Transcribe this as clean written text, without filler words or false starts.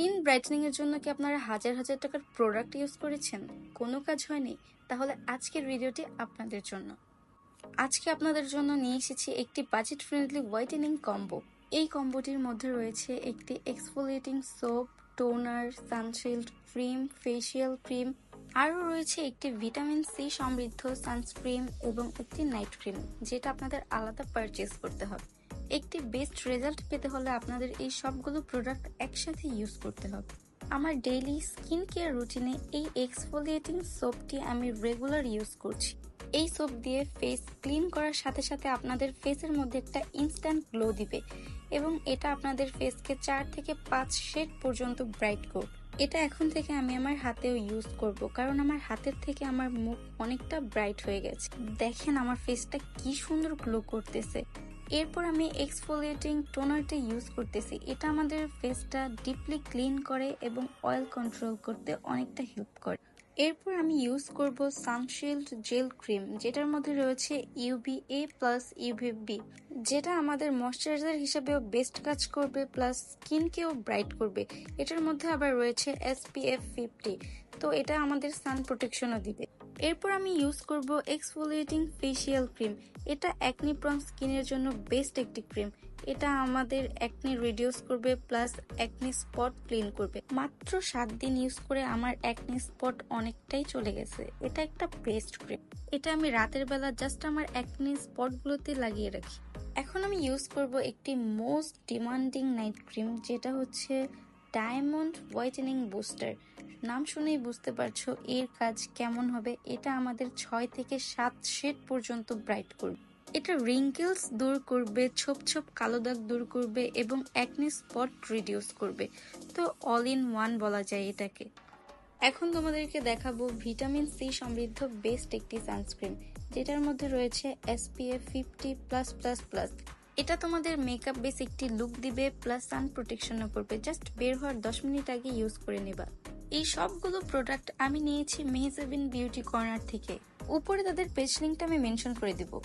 Skin brightening এর জন্য কি আপনারা হাজার হাজার টাকার প্রোডাক্ট ইউজ করেছেন, কোনো কাজ হয়নি? তাহলে আজকের ভিডিওটি আপনাদের জন্য। আজকে আপনাদের জন্য নিয়ে এসেছি একটি বাজেট ফ্রেন্ডলি হোয়াইটেনিং কম্বো। এই কম্বোটির মধ্যে রয়েছে একটি exfoliating soap, toner, sunshield cream, facial cream, আরও রয়েছে একটি ভিটামিন সি সমৃদ্ধ সানস্ক্রিন এবং একটি নাইট ক্রিম, যেটা আপনাদের আলাদা পারচেজ করতে হবে। একটি বেস্ট রেজাল্ট পেতে হলে আপনাদের এই সবগুলো প্রোডাক্ট একসাথে ইউজ করতে হবে। আমার ডেইলি স্কিন কেয়ার রুটিনে এই এক্সফোলিয়েটিং সোপটি আমি রেগুলার ইউজ করছি। এই সোপ দিয়ে ফেস ক্লিন করার সাথে সাথে আপনাদের ফেসের মধ্যে একটা ইনস্ট্যান্ট গ্লো দিবে এবং এটা আপনাদের ফেসকে 4 থেকে 5 শেড পর্যন্ত ব্রাইট করবে। এটা এখন থেকে আমি আমার হাতেও ইউজ করব, কারণ আমার হাতের থেকে আমার মুখ অনেকটা ব্রাইট হয়ে গেছে। দেখেন আমার ফেসটা কি সুন্দর গ্লো করতেছে। এরপর আমি এক্সফোলিয়েটিং টোনারটা ইউজ করতেছি। এটা আমাদের ফেসটা ডিপলি ক্লিন করে এবং অয়েল কন্ট্রোল করতে অনেকটা হেল্প করে। এরপর আমি ইউজ করব সানশিল্ড জেল ক্রিম, যেটার মধ্যে রয়েছে UVA প্লাস UVB, যেটা আমাদের ময়শ্চারাইজার হিসেবেও বেস্ট কাজ করবে, প্লাস স্কিনকেও ব্রাইট করবে। এটার মধ্যে আবার রয়েছে SPF 50, তো এটা আমাদের সান প্রোটেকশনও দিবে। এরপর আমি ইউজ করব এক্সফোলিয়েটিং ফেসিয়াল ক্রিম। এটা অ্যাকনি প্রন স্কিনের জন্য বেস্ট একটি ক্রিম। এটা আমাদের অ্যাকনি রিডিউস করবে, প্লাস অ্যাকনি স্পট ক্লিন করবে। মাত্র 7 দিন ইউজ করে আমার অ্যাকনি স্পট অনেকটাই চলে গেছে। এটা একটা বেস্ট ক্রিম। এটা আমি রাতের বেলা জাস্ট আমার অ্যাকনি স্পটগুলোতে লাগিয়ে রাখি। এখন আমি ইউজ করব একটি মোস্ট ডিমান্ডিং নাইট ক্রিম, যেটা হচ্ছে ডায়মন্ড হোয়াইটেনিং বুস্টার। নাম শুনেই বুঝতে পারছো এর কাজ কেমন হবে। এটা আমাদের 6 থেকে 7 শেড পর্যন্ত ব্রাইট করবে। এটা রিঙ্কেলস দূর করবে, ছোপ ছোপ কালো দাগ দূর করবে এবং অ্যাকনি স্পট রিডিউস করবে। তো অল ইন ওয়ান বলা যায় এটাকে। এখন তোমাদেরকে দেখাবো ভিটামিন সি সমৃদ্ধ বেস্ট একটি সানস্ক্রিন, যেটার মধ্যে রয়েছে SPF 50+++। এটা তোমাদের মেকআপ বেস একটি লুক দিবে, প্লাস সান প্রোটেকশনও করবে। জাস্ট বের হওয়ার 10 মিনিট আগে ইউজ করে নেবা। এই সবগুলো প্রোডাক্ট আমি নিয়েছি মেহজাবিন বিউটি কর্নার থেকে। উপরে তাদের পেজ লিঙ্কটা আমি মেনশন করে দিব।